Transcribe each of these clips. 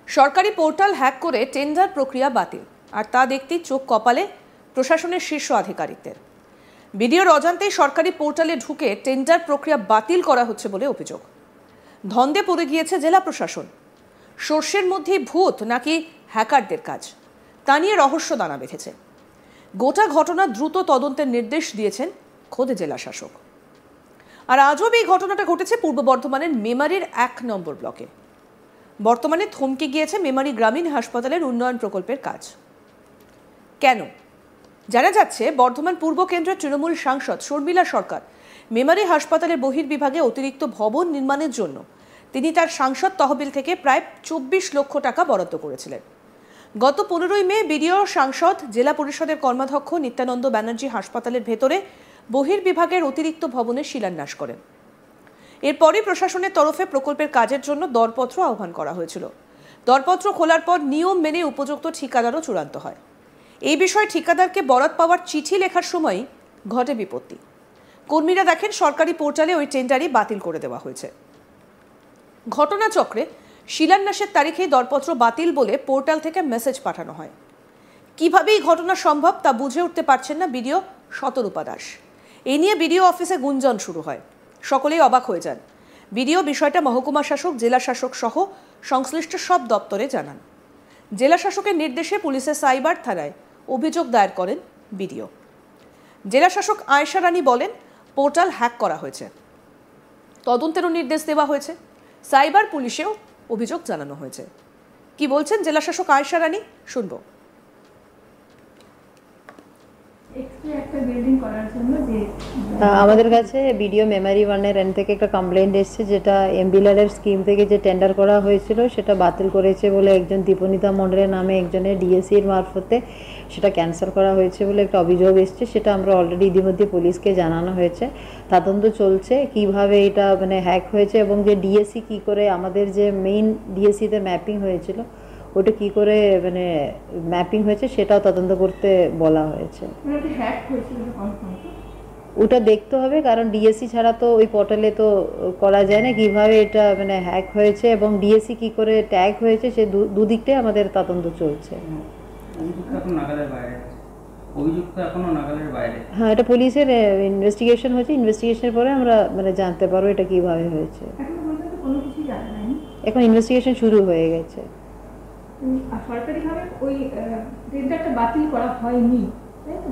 সরকারি portal hack করে tender প্রক্রিয়া বাতিল, আর তা দেখতেই চোখ কপালে প্রশাসনের শীর্ষ আধিকারিকদের। বিডিওর অজান্তেই সরকারি পোর্টালে ঢুকে টেন্ডার প্রক্রিয়া বাতিল করা হচ্ছে বলে অভিযোগ। ধন্দে পড়ে গিয়েছে জেলা প্রশাসন। সর্ষের মধ্যেই ভূত নাকি হ্যাকারদের কাজ, তা নিয়ে রহস্য দানা বেঁধেছে। গোটা ঘটনা দ্রুত তদন্তের নির্দেশ দিয়েছেন খোদ জেলা শাসক। আর আজব এই ঘটনাটা ঘটেছে পূর্ব বর্ধমানের মেমারির 1 নম্বর ব্লকে। বর্তমানে থমকে গিয়েছে মেমারি গ্রামীণ হাসপাতালের উন্নয়ন প্রকল্পের কাজ। কেন? জানা যাচ্ছে, বর্ধমান পূর্ব কেন্দ্রের তৃণমূল সাংসদ শর্মিলা সরকার মেমারি হাসপাতালের বহির্বিভাগে অতিরিক্ত ভবন নির্মাণের জন্য তিনি তার সাংসদ তহবিল থেকে প্রায় 24 লক্ষ টাকা বরাদ্দ করেছিলেন। গত 15ই মে বিডিও, সাংসদ, জেলা পরিষদের কর্মাধ্যক্ষ নিত্যানন্দ ব্যানার্জি হাসপাতালের ভেতরে বহির্বিভাগের অতিরিক্ত ভবনের শিলান্যাস করেন। এরপরই প্রশাসনের তরফে প্রকল্পের কাজের জন্য দরপত্র আহ্বান করা হয়েছিল। দরপত্র খোলার পর নিয়ম মেনে উপযুক্ত ঠিকাদারও চূড়ান্ত হয়। এই বিষয়ে ঠিকাদারকে বরাত পাওয়ার চিঠি লেখার সময়ই ঘটে বিপত্তি। কর্মীরা দেখেন সরকারি পোর্টালে ওই টেন্ডারই বাতিল করে দেওয়া হয়েছে। ঘটনাচক্রে শিলান্যাসের তারিখেই দরপত্র বাতিল বলে পোর্টাল থেকে মেসেজ পাঠানো হয়। কিভাবে এই ঘটনা সম্ভব তা বুঝে উঠতে পারছেন না বিডিও শতরূপা দাস। এই নিয়ে বিডিও অফিসে গুঞ্জন শুরু হয়। সকলেই অবাক হয়ে যান। বিডিও বিষয়টা মহকুমা শাসক, জেলা শাসক সহ সংশ্লিষ্ট সব দপ্তরে জানান। জেলা শাসকের নির্দেশে পুলিশের সাইবার থানায় অভিযোগ দায়ের করেন বিডিও। জেলা শাসক আয়েশা রানী বলেন, পোর্টাল হ্যাক করা হয়েছে, তদন্তেরও নির্দেশ দেওয়া হয়েছে। সাইবার পুলিশেও অভিযোগ জানানো হয়েছে। কি বলছেন জেলা শাসক আয়েশা রানী, শুনবো। আমাদের কাছে বিডিও মেমারি 1-এর এন্ড থেকে একটা কমপ্লেন্ট এসেছে, যেটা এমবিলারের স্কিম থেকে যে টেন্ডার করা হয়েছিল সেটা বাতিল করেছে বলে একজন দীপনিতা মণ্ডলের নামে একজনের ডিএসির মারফতে সেটা ক্যান্সেল করা হয়েছে বলে একটা অভিযোগ এসেছে। সেটা আমরা অলরেডি ইতিমধ্যে পুলিশকে জানানো হয়েছে। তদন্ত চলছে কিভাবে এটা হ্যাক হয়েছে এবং যে ডিএসি কি করে আমাদের যে মেইন ডিএসিতে ম্যাপিং হয়েছিল ওটা কি করে ম্যাপিং হয়েছে সেটাও তদন্ত করতে বলা হয়েছে। ওটা দেখতে হবে, কারণ ডিএসসি ছাড়া তো ওই পোর্টালে তো করা যায় না কিভাবে এটা হ্যাক হয়েছে এবং ডিএসসি কি করে ট্যাগ হয়েছে, সে দুদিকটাই আমাদের তদন্ত চলছে। হ্যাঁ, এটা পুলিশের ইনভেস্টিগেশন হয়েছে। ইনভেস্টিগেশনের পরে আমরা জানতে পারবো এটা কিভাবে হয়েছে। এখন ইনভেস্টিগেশন শুরু হয়ে গেছে। সরকারিভাবে ওই টেন্ডারটা বাতিল করা হয়নি, তাই তো?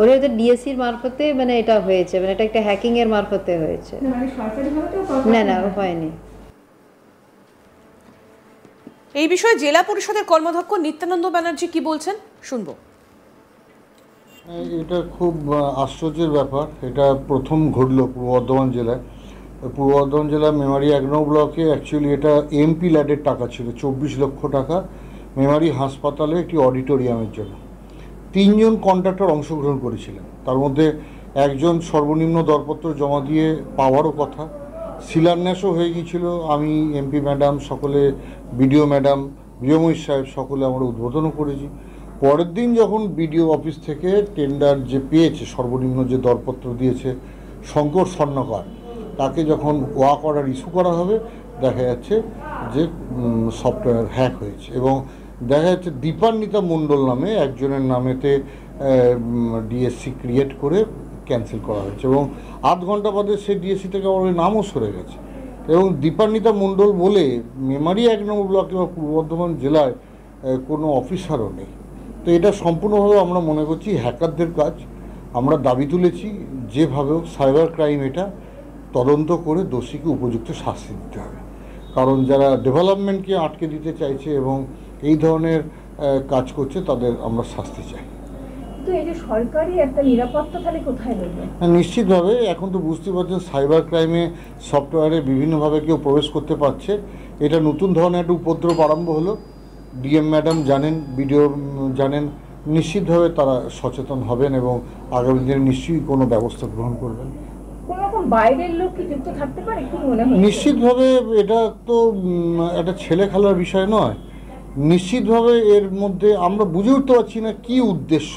ওরা যে ডিএসসির মারফতে এটা হয়েছে, এটা একটা হ্যাকিং এর মারফতে হয়েছে। না না, হয়নি। এই বিষয়ে জেলা পরিষদের কর্মাধ্যক্ষ নিত্যানন্দ ব্যানার্জি কি বলছেন, শুনবো। এটা খুব আশ্চর্যের ব্যাপার। এটা প্রথম ঘটল পূর্ব বর্ধমান জেলায়। পূর্ব বর্ধমান জেলা মেমারি 1 নং ব্লকে অ্যাকচুয়ালি এটা এমপি ল্যাডের টাকা ছিল, 24 লক্ষ টাকা মেমারি হাসপাতালে একটি অডিটোরিয়ামের জন্য। 3 জন কন্ট্রাক্টর অংশগ্রহণ করেছিলেন। তার মধ্যে একজন সর্বনিম্ন দরপত্র জমা দিয়ে পাওয়ারও কথা, শিলান্যাসও হয়ে গিয়েছিল। আমি, এমপি ম্যাডাম, সকলে, বিডিও ম্যাডাম, বিডিও সাহেব সকলে আমরা উদ্বোধনও করেছি। পরের দিন যখন বিডিও অফিস থেকে টেন্ডার যে পেয়েছে, সর্বনিম্ন যে দরপত্র দিয়েছে শঙ্কর স্বর্ণকার, তাকে যখন ওয়ার্ক অর্ডার ইস্যু করা হবে, দেখা যাচ্ছে যে সফটওয়্যার হ্যাক হয়েছে এবং দেখা যাচ্ছে দীপান্বিতা মণ্ডল নামে একজনের নামেতে ডিএসসি ক্রিয়েট করে ক্যান্সেল করা হয়েছে এবং আধ ঘন্টা বাদে সেই ডিএসসি থেকে আমার নামও সরে গেছে। এবং দীপান্বিতা মণ্ডল বলে মেমারি 1 নং ব্লকে বা পূর্ব বর্ধমান জেলায় কোনো অফিসারও নেই। তো এটা সম্পূর্ণভাবে আমরা মনে করছি হ্যাকারদের কাজ। আমরা দাবি তুলেছি যেভাবেও সাইবার ক্রাইম এটা তদন্ত করে দোষীকে উপযুক্ত শাস্তি দিতে হবে, কারণ যারা ডেভেলপমেন্টকে আটকে দিতে চাইছে এবং এই ধরনের কাজ করছে তাদের আমরা শাস্তি চাই। তো এই যে সরকারি একটা নিরাপত্তা তাহলে কোথায় দেবে? নিশ্চিতভাবে এখন তো বুঝতে পারছেন সাইবার ক্রাইমে সফটওয়্যারে বিভিন্নভাবে কেউ প্রবেশ করতে পারছে। এটা নতুন ধরনের একটা উপদ্রব আরম্ভ হলো। ডিএম ম্যাডাম জানেন, বিডিও জানেন, নিশ্চিতভাবে তারা সচেতন হবেন এবং আগামী দিনে নিশ্চয়ই কোনো ব্যবস্থা গ্রহণ করবেন। বাইরের লোক কি যুক্ত থাকতে পারে কি মনে হয়? নিশ্চিতভাবে এটা তো একটা ছেলে খেলার বিষয় নয়। নিশ্চিতভাবে এর মধ্যে আমরা বুঝে উঠতে পারছি না কি উদ্দেশ্য।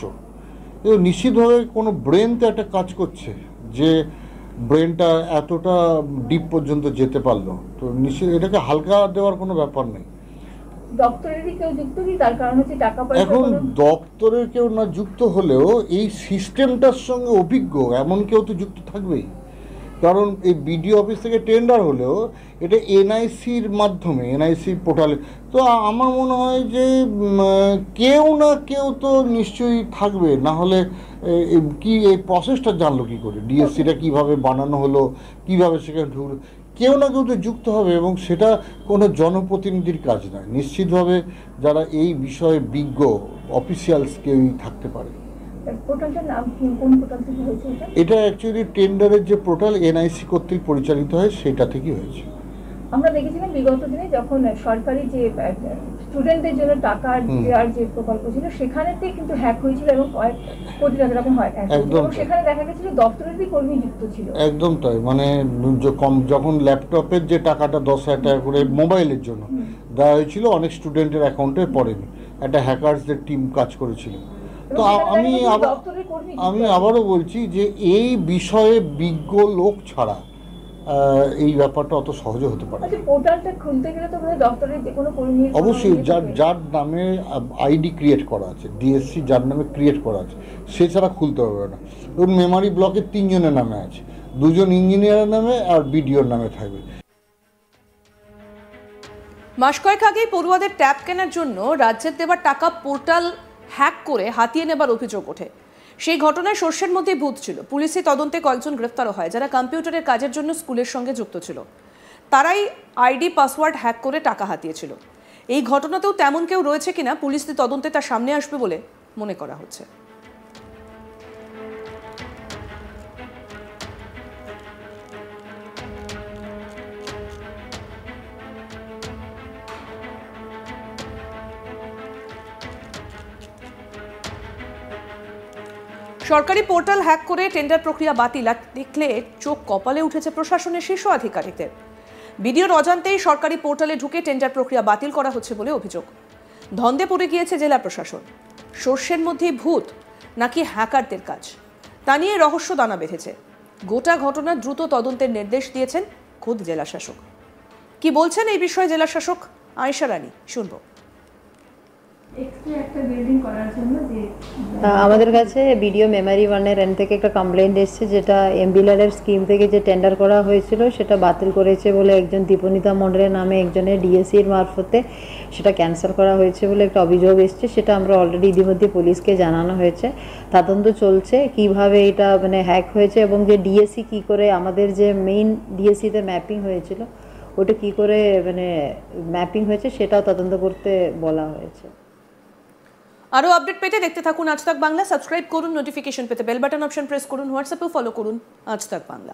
নিশ্চিতভাবে কোনো ব্রেন তো একটা কাজ করছে, যে ব্রেনটা এতটা ডিপ পর্যন্ত যেতে পারলো। তো নিশ্চিত এটাকে হালকা দেওয়ার কোনো ব্যাপার নেই। দপ্তরেরই কেউ যুক্ত কি? তার কারণ হচ্ছে টাকা পয়সা এখন কোনো দপ্তরের কেউ না যুক্ত হলেও এই সিস্টেমটার সঙ্গে অভিজ্ঞ এমন কেউ তো যুক্ত থাকবেই। কারণ এই বিডিও অফিস থেকে টেন্ডার হলেও এটা এনআইসির মাধ্যমে, এনআইসি পোর্টালে, তো আমার মনে হয় যে কেউ না কেউ তো নিশ্চয়ই থাকবে, না হলে কি এই প্রসেসটা জানলো কী করে, ডিএসসিটা কীভাবে বানানো হলো, কীভাবে সেখানে ঢুকলো, কেউ না কেউ তো যুক্ত হবে, এবং সেটা কোনো জনপ্রতিনিধির কাজ নয়। নিশ্চিতভাবে যারা এই বিষয়ে বিজ্ঞ অফিসিয়ালস কেউই থাকতে পারে। পোর্টালটার নাম কি? কোন পোর্টাল থেকে হয়েছে এটা? এটা অ্যাকচুয়ালি টেন্ডারের যে পোর্টাল এনআইসি কর্তৃক পরিচালিত হয় সেটা থেকেই হয়েছে। আমরা দেখেছিলাম বিগত দিনে যখন সরকারি যে স্টুডেন্টদের জন্য টাকা দেওয়ার যে প্রকল্প ছিল সেখানেতে কিন্তু হ্যাক হয়েছিল এবং কয়েক কোটি টাকা এরকম হয়, এবং সেখানে দেখা গেছিল দপ্তরেরই কর্মী যুক্ত ছিল। একদম তাই, মানে যখন ল্যাপটপের যে টাকাটা 10,000 টাকা করে মোবাইলের জন্য দেওয়া হয়েছিল, অনেক স্টুডেন্টের অ্যাকাউন্টে পড়েনি, একটা হ্যাকারসদের টিম কাজ করেছিল। তো আমি আবারও বলছি যে এই বিষয়ে বিজ্ঞ লোক ছাড়া এই ব্যাপারটা অত সহজে হতে পারে। পোর্টালটা খুলতে গেলে তো দপ্তরের যে কোনো কর্মী অবশ্যই যার নামে আইডি ক্রিয়েট করা আছে, ডিএসসি যার নামে ক্রিয়েট করা আছে, সে ছাড়া খুলতে পারবে না। ধরুন মেমারি ব্লকের 3 জনের নামে আছে, 2 জন ইঞ্জিনিয়ারের নামে আর বিডিওর নামে থাকবে। মাস কয়েক আগেই পড়ুয়াদের ট্যাব কেনার জন্য রাজ্যের দেওয়ার টাকা পোর্টাল হ্যাক করে হাতিয়ে নেবার অভিযোগ ওঠে। সেই ঘটনায় সর্ষের মধ্যেই ভূত ছিল। পুলিশি তদন্তে কয়েকজন গ্রেফতারও হয় যারা কম্পিউটারের কাজের জন্য স্কুলের সঙ্গে যুক্ত ছিল। তারাই আইডি পাসওয়ার্ড হ্যাক করে টাকা হাতিয়েছিল। এই ঘটনাতেও তেমন কেউ রয়েছে কিনা পুলিশি তদন্তে তা সামনে আসবে বলে মনে করা হচ্ছে। সরকারি পোর্টাল হ্যাক করে টেন্ডার প্রক্রিয়া বাতিল আর দেখলে চোখ কপালে উঠেছে প্রশাসনের শীর্ষ আধিকারিকদের। বিডিওর অজান্তেই সরকারি পোর্টালে ঢুকে টেন্ডার প্রক্রিয়া বাতিল করা হচ্ছে বলে অভিযোগ। ধন্দে পড়ে গিয়েছে জেলা প্রশাসন। সর্ষের মধ্যেই ভূত নাকি হ্যাকারদের কাজ, তা নিয়ে রহস্য দানা বেঁধেছে। গোটা ঘটনার দ্রুত তদন্তের নির্দেশ দিয়েছেন খোদ জেলা শাসক। কি বলছেন এই বিষয়ে জেলা শাসক আয়েশা রানী, শুনবো। আমাদের কাছে বিডিও মেমারি 1-এর এন্ড থেকে একটা কমপ্লেন্ট এসেছে, যেটা এমবিলারের স্কিম থেকে যে টেন্ডার করা হয়েছিল সেটা বাতিল করেছে বলে একজন দীপনিতা মণ্ডলের নামে একজনের ডিএসসির মারফতে সেটা ক্যান্সেল করা হয়েছে বলে একটা অভিযোগ এসেছে। সেটা আমরা অলরেডি ইতিমধ্যে পুলিশকে জানানো হয়েছে। তদন্ত চলছে কিভাবে এটা মানে হ্যাক হয়েছে, এবং যে ডিএসসি কি করে আমাদের যে মেইন ডিএসসিতে ম্যাপিং হয়েছিল ওটা কি করে মানে ম্যাপিং হয়েছে সেটাও তদন্ত করতে বলা হয়েছে। আরো আপডেট পেতে দেখতে থাকুন আজ তাক বাংলা। সাবস্ক্রাইব করুন, নোটিফিকেশন পেতে বেল বাটন অপশন প্রেস করুন, হোয়াটসঅ্যাপেও ফলো করুন আজ তাক বাংলা।